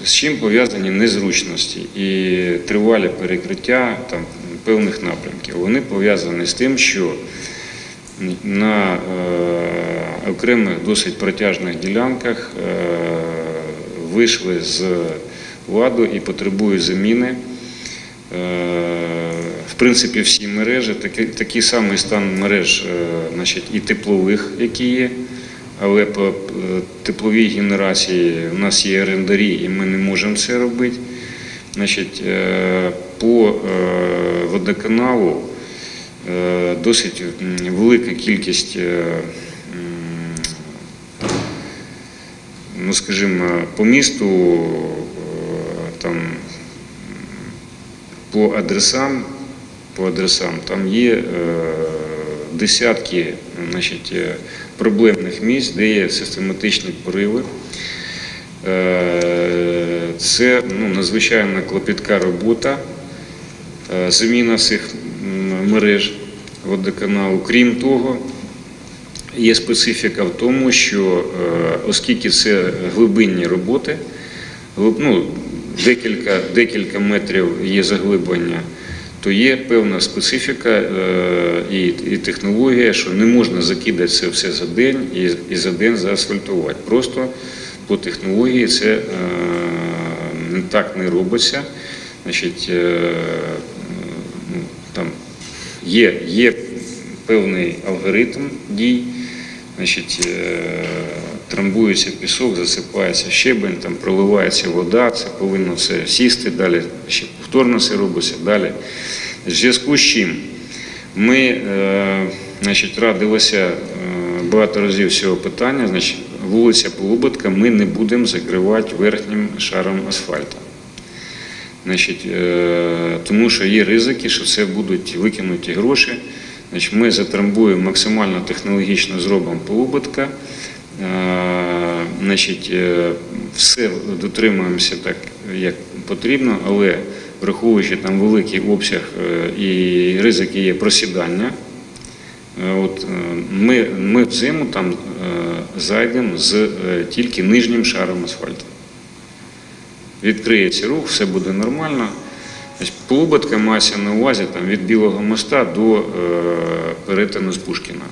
З чим пов'язані незручності і тривалі перекриття певних напрямків? Вони пов'язані з тим, що на окремих досить протяжних ділянках вийшли з ладу і потребують заміни. В принципі, всі мережі, такий самий стан мереж і теплових, які є, але по тепловій генерації у нас є орендарі і ми не можемо це робити. По водоканалу досить велика кількість, ну скажімо, по місту, по адресам там є десятки проблемних місць, де є систематичні пориви. Це надзвичайно клопітка робота, заміна цих мереж водоканалу. Крім того, є специфіка в тому, що оскільки це глибинні роботи, декілька метрів є заглиблення, то є певна специфіка і технологія, що не можна закидати це все за день і за день заасфальтувати. Просто по технології це так не робиться. Там є певний алгоритм дій, трамбується пісок, засипається щебень, там проливається вода, це повинно все сісти, далі ще повторно це робиться, далі. В зв'язку з чим ми радилися багато разів з цього питання, вулиця Полуботка ми не будемо закривати верхнім шаром асфальту. Тому що є ризики, що це будуть викинуті гроші. Ми затрамбуємо максимально технологічно, зробимо Полуботка. Все дотримуємося так, як потрібно, але враховуючи там великий обсяг і ризики є просідання, ми в зиму там зайдемо з тільки нижнім шаром асфальту. Відкриється рух, все буде нормально. Полуботка мається на увазі від Білого моста до перетину з Пушкіна.